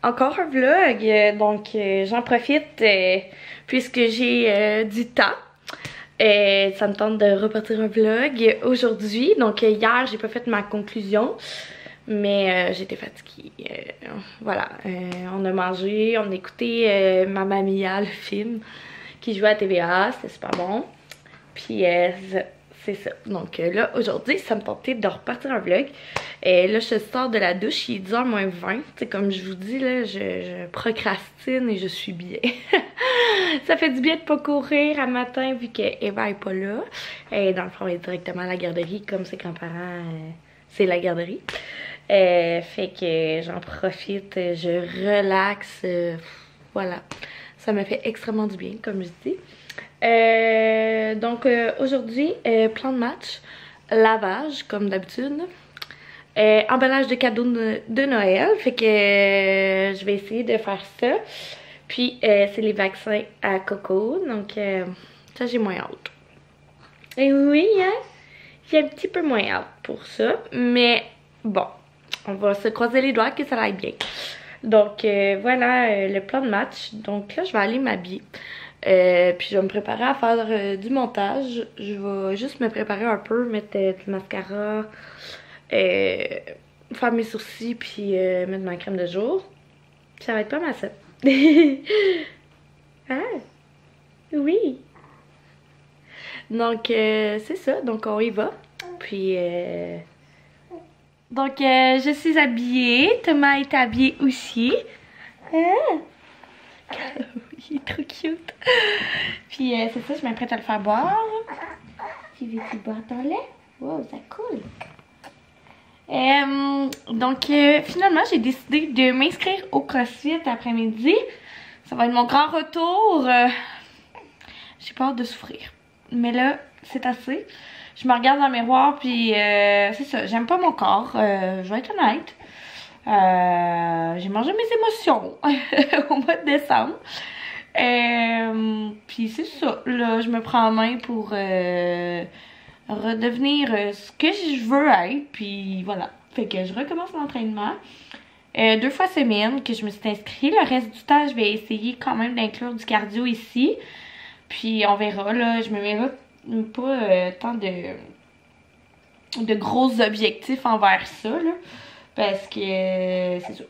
encore un vlog, donc j'en profite puisque j'ai du temps. Ça me tente de repartir un vlog aujourd'hui. Donc hier, j'ai pas fait ma conclusion, mais j'étais fatiguée. Voilà, on a mangé, on a écouté Mamma Mia, le film qui jouait à TVA, c'était super bon. Puis c'est ça. Donc là, aujourd'hui, ça me tentait de repartir un vlog. Là, je sors de la douche, il est 10h moins 20. T'sais, comme je vous dis, là, je procrastine et je suis bien. Ça fait du bien de pas courir à matin vu qu'Eva est pas là. Et dans le fond, elle est directement à la garderie, comme ses grands-parents, c'est la garderie. Fait que j'en profite, je relaxe. Voilà. Ça me fait extrêmement du bien, comme je dis. Donc aujourd'hui, plan de match, lavage comme d'habitude, emballage de cadeaux de Noël, fait que je vais essayer de faire ça. Puis c'est les vaccins à Coco, donc ça j'ai moins hâte. Et oui, hein, j'ai un petit peu moins hâte pour ça, mais bon, on va se croiser les doigts que ça aille bien. Donc voilà le plan de match. Donc là je vais aller m'habiller. Puis je vais me préparer à faire du montage. Je vais juste me préparer un peu, mettre du mascara, faire mes sourcils, puis mettre ma crème de jour. Puis ça va être pas mal ça. Ah, oui. Donc c'est ça, donc on y va. Puis donc je suis habillée, Thomas est habillé aussi. Ah. Il est trop cute. Puis c'est ça, je m'apprête à le faire boire. Tu veux-tu boire ton lait? Wow, ça coule. Donc finalement, j'ai décidé de m'inscrire au CrossFit après-midi. Ça va être mon grand retour. J'ai peur de souffrir. Mais là, c'est assez. Je me regarde dans le miroir, puis c'est ça, j'aime pas mon corps. Je vais être honnête. J'ai mangé mes émotions au mois de décembre. Puis c'est ça, là je me prends en main pour redevenir ce que je veux être. Puis voilà, fait que je recommence l'entraînement 2 fois semaine que je me suis inscrite. Le reste du temps je vais essayer quand même d'inclure du cardio ici. Puis on verra, là je me mets pas tant de gros objectifs envers ça là. Parce que c'est ça.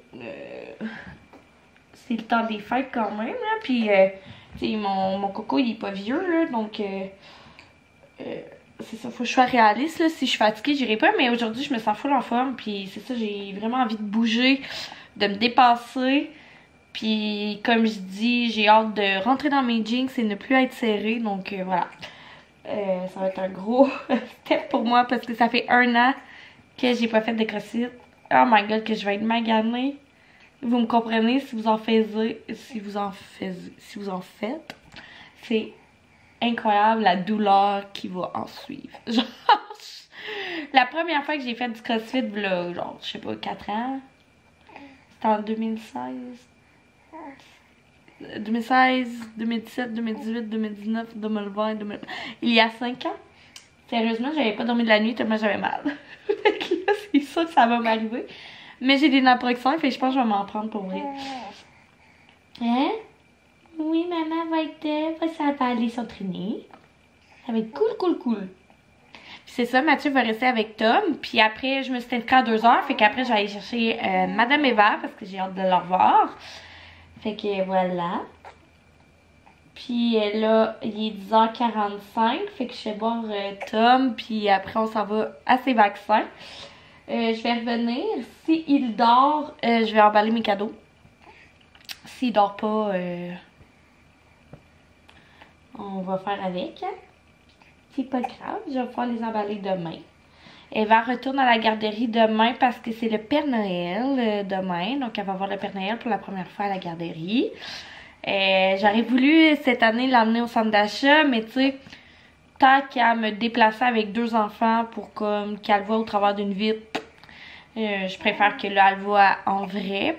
C'est le temps des fêtes quand même, là. Puis, tu sais, mon coco, il est pas vieux, là. Donc, c'est ça. Faut que je sois réaliste, là. Si je suis fatiguée, j'irai pas. Mais aujourd'hui, je me sens full en forme. Puis, c'est ça, j'ai vraiment envie de bouger, de me dépasser. Puis, comme je dis, j'ai hâte de rentrer dans mes jeans et ne plus être serrée. Donc, voilà. Ça va être un gros step pour moi parce que ça fait 1 an que j'ai pas fait de CrossFit. Oh my god, que je vais être maganée. Vous me comprenez si vous en faites. C'est incroyable la douleur qui va en suivre. Genre, la première fois que j'ai fait du CrossFit, là, genre, je sais pas, 4 ans. C'était en 2016. 2016, 2017, 2018, 2019, 2020, 2020. Il y a 5 ans. Sérieusement, j'avais pas dormi de la nuit tellement j'avais mal. Fait que là, c'est ça que ça va m'arriver. Mais j'ai des naproxènes, fait que je pense que je vais m'en prendre pour vrai. Hein? Oui, maman va être... ça va aller s'entraîner. Ça va être cool. Puis c'est ça, Mathieu va rester avec Tom. Puis après, je me suis inscrite à 2 heures. Fait qu'après, je vais aller chercher Madame Eva parce que j'ai hâte de la revoir. Fait que voilà. Puis là, il est 10h45, fait que je vais voir Tom, puis après on s'en va à ses vaccins. Je vais revenir. S'il dort, je vais emballer mes cadeaux. S'il dort pas, on va faire avec. Hein? C'est pas grave, je vais pouvoir les emballer demain. Eva retourne à la garderie demain parce que c'est le Père Noël demain. Donc elle va voir le Père Noël pour la première fois à la garderie. J'aurais voulu cette année l'emmener au centre d'achat, mais tu sais, tant qu'à me déplacer avec 2 enfants pour comme qu'elle voit au travers d'une vitre, je préfère que là elle voit en vrai.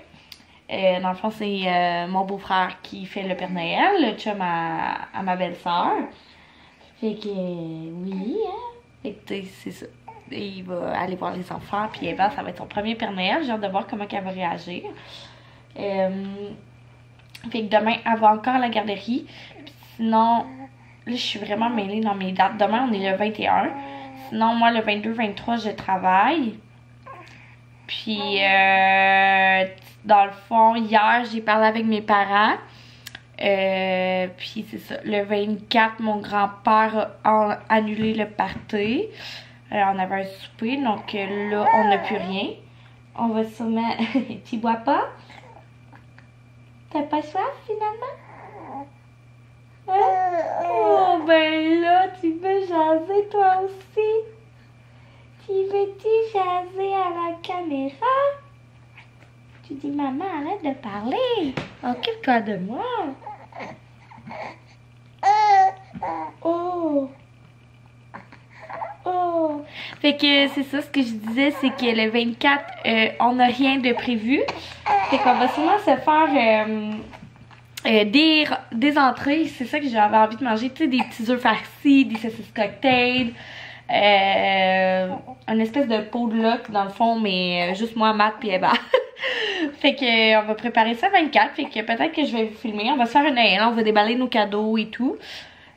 Dans le fond, c'est mon beau-frère qui fait le Père Noël, le chum à ma belle-sœur. Fait que oui, hein? Fait que tu sais, c'est ça. Et il va aller voir les enfants, puis Eva, ça va être son premier Père Noël. J'ai hâte de voir comment elle va réagir. Fait que demain, elle va encore à la garderie. Puis sinon, là, je suis vraiment mêlée dans mes dates. Demain, on est le 21. Sinon, moi, le 22-23, je travaille. Puis, dans le fond, hier, j'ai parlé avec mes parents. Puis, c'est ça. Le 24, mon grand-père a annulé le party. On avait un souper, donc là, on n'a plus rien. On va sûrement... Tu bois pas? T'as pas soif, finalement? Hein? Oh, ben là, tu veux jaser, toi aussi? Tu veux-tu jaser à la caméra? Tu dis, maman, arrête de parler. Occupe-toi de moi. Oh. Oh. Fait que c'est ça, ce que je disais, c'est que le 24, on n'a rien de prévu. Fait qu'on va sûrement se faire des entrées. C'est ça que j'avais envie de manger. Tu sais, des petits œufs farcis, des saucisses cocktail. Une espèce de pot de loc dans le fond, mais juste moi, Matt puis Eva. Fait que on va préparer ça 24. Fait que peut-être que je vais vous filmer. On va se faire une Noël, on va déballer nos cadeaux et tout.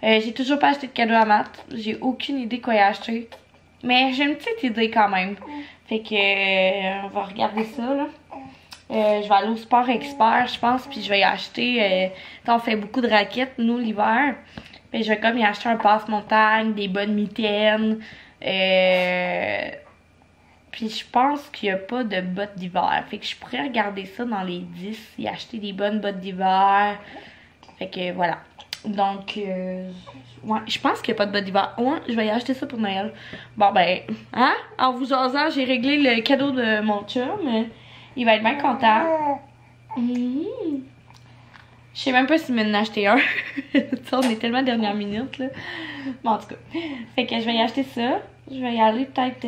J'ai toujours pas acheté de cadeau à Matt. J'ai aucune idée quoi y acheter. Mais j'ai une petite idée quand même. Fait que on va regarder ça là. Je vais aller au Sport Expert, je pense, puis je vais y acheter. On fait beaucoup de raquettes, nous, l'hiver. Puis je vais comme y acheter un passe-montagne, des bonnes mitaines. Puis je pense qu'il n'y a pas de bottes d'hiver. Fait que je pourrais regarder ça dans les 10 et acheter des bonnes bottes d'hiver. Fait que voilà. Donc, ouais, je pense qu'il n'y a pas de bottes d'hiver. Ouais, je vais y acheter ça pour Noël. Bon, ben, hein? En vous jasant, j'ai réglé le cadeau de mon chum. Il va être bien content. Je sais même pas s'il m'en a acheté un. On est tellement dernière minute, là. Bon, en tout cas. Fait que je vais y acheter ça. Je vais y aller peut-être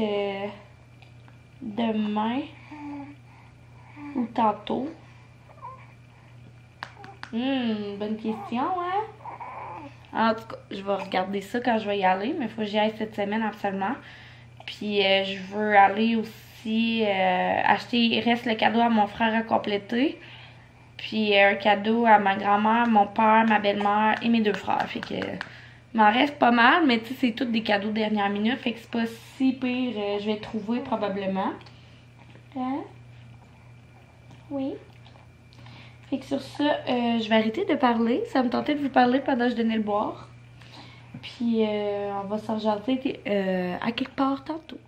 demain. Ou tantôt. Bonne question, hein? En tout cas, je vais regarder ça quand je vais y aller. Mais il faut que j'y aille cette semaine absolument. Puis je veux aller aussi acheter. Il reste le cadeau à mon frère à compléter. Puis un cadeau à ma grand-mère, mon père, ma belle-mère et mes deux frères. Fait que il m'en reste pas mal, mais tu sais, c'est tous des cadeaux de dernière minute. Fait que c'est pas si pire. Je vais trouver probablement. Hein? Oui. Fait que sur ça, je vais arrêter de parler. Ça me tentait de vous parler pendant que je donnais le boire. Puis on va s'en jaser à quelque part tantôt.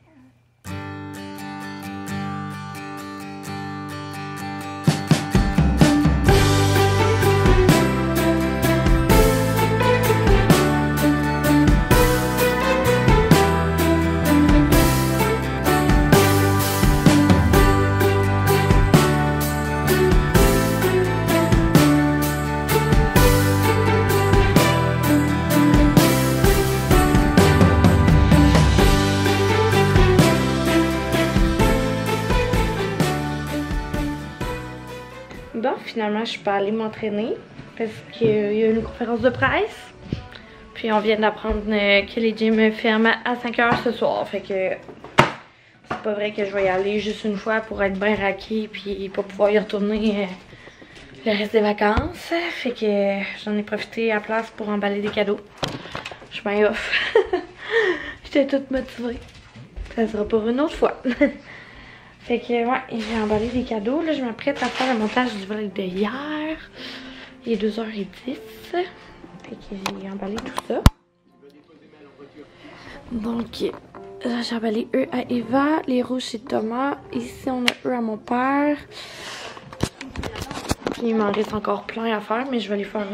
Bon, finalement, je suis pas allée m'entraîner parce qu'il y a eu une conférence de presse. Puis on vient d'apprendre que les gyms ferment à 5 h ce soir. Fait que c'est pas vrai que je vais y aller juste une fois pour être bien raquée puis pas pouvoir y retourner le reste des vacances. Fait que j'en ai profité à la place pour emballer des cadeaux. Je suis bien off. J'étais toute motivée. Ça sera pour une autre fois. Fait que ouais, j'ai emballé des cadeaux. Là, je m'apprête à faire le montage du vlog de hier. Il est 2h10. Fait que j'ai emballé tout ça. Donc, j'ai emballé eux à Eva, les rouges chez Thomas. Ici, on a eux à mon père. Puis il m'en reste encore plein à faire, mais je vais les faire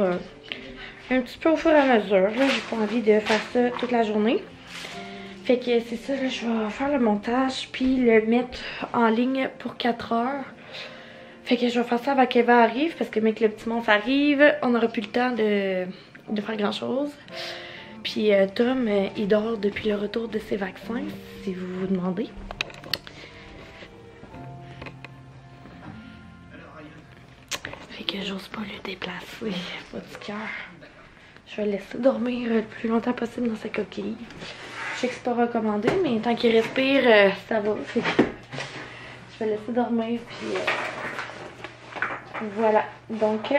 un petit peu au fur et à mesure. Là, j'ai pas envie de faire ça toute la journée. Fait que c'est ça, là, je vais faire le montage puis le mettre en ligne pour 4 heures. Fait que je vais faire ça avant qu'Eva arrive parce que mec, le petit monstre arrive, on n'aura plus le temps de faire grand chose. Puis Tom, il dort depuis le retour de ses vaccins, si vous vous demandez. Fait que j'ose pas le déplacer, pas du cœur. Je vais le laisser dormir le plus longtemps possible dans sa coquille. Je sais que c'est pas recommandé, mais tant qu'il respire, ça va. Fait que je vais le laisser dormir, puis Voilà, donc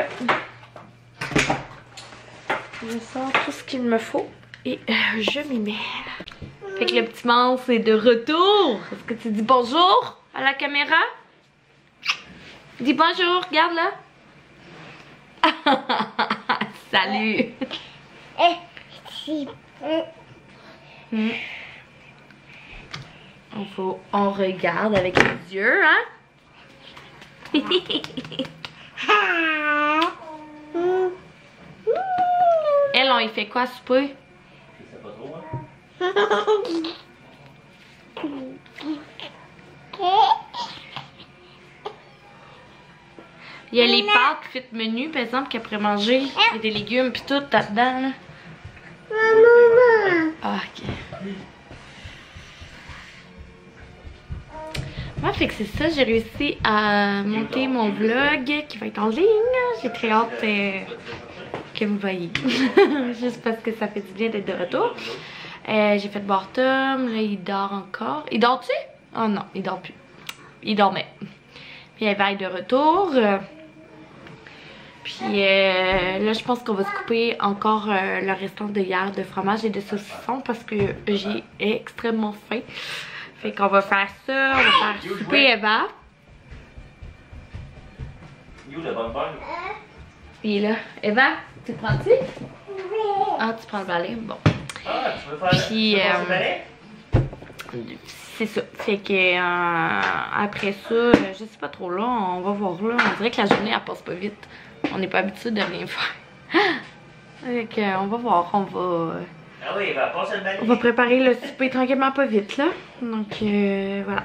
je sors tout ce qu'il me faut et je m'y mets. Fait que le petit Mance est de retour. Est-ce que tu dis bonjour à la caméra? Dis bonjour, regarde là. Salut. On regarde avec les yeux, hein? Elle, on y fait quoi, souper? Je sais pas trop, hein? Il y a les pâtes fit menu, par exemple, qu'après manger, il y a des légumes pis tout là-dedans, là. Ah, ok. Ouais, fait que c'est ça, j'ai réussi à monter mon vlog qui va être en ligne. J'ai très hâte que vous voyez. Juste parce que ça fait du bien d'être de retour. J'ai fait boire Tom, là il dort encore. Il dort-tu? Oh non, il dort plus. Il dormait. Puis Eva est de retour. Puis là je pense qu'on va se couper encore le restant de hier de fromage et de saucisson parce que j'ai extrêmement faim. Fait qu'on va faire ça, on va faire souper Eva. You, le bon père? Puis là, Eva, tu te prends-tu? Ah, tu prends le balai? Bon. Ah, tu veux faire Puis, le balai? c'est ça. Fait que après ça, je sais pas trop là, on va voir là. On dirait que la journée elle passe pas vite. On n'est pas habitué de rien faire. Fait que on va voir, on va. Ah oui, il va passer le balai. On va préparer le souper tranquillement pas vite là. Donc voilà.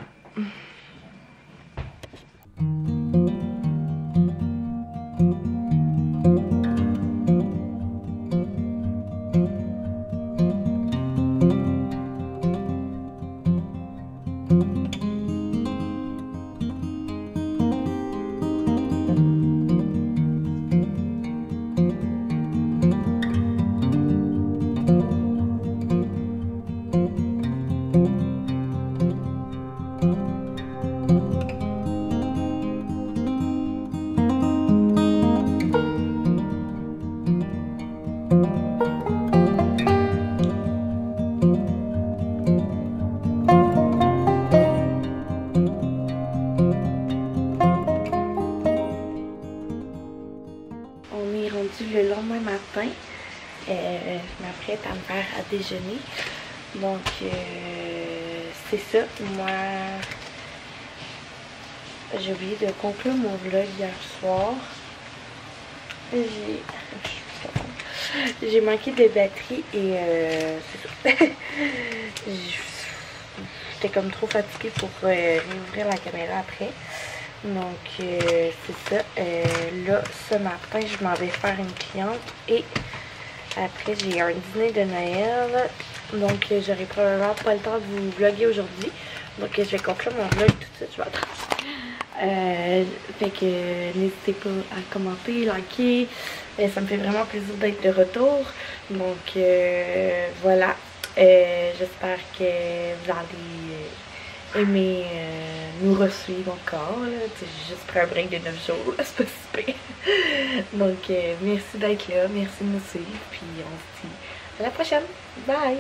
Le lendemain matin, je m'apprête à me faire à déjeuner. Donc c'est ça. Moi, j'ai oublié de conclure mon vlog hier soir. J'ai manqué de batterie et c'est ça. J'étais comme trop fatiguée pour réouvrir la caméra après. Donc c'est ça. Là ce matin je m'en vais faire une cliente et après j'ai un dîner de Noël. Donc j'aurai probablement pas le temps de vous vlogger aujourd'hui. Donc je vais conclure mon vlog tout de suite. Je vais attendre. Fait que n'hésitez pas à commenter, liker. Ça me fait vraiment plaisir d'être de retour. Donc voilà. J'espère que vous allez aimer nous resuivre encore. J'ai juste pris un break de 9 jours, c'est pas si pire. Donc merci d'être là, merci de nous suivre, puis on se dit à la prochaine. Bye!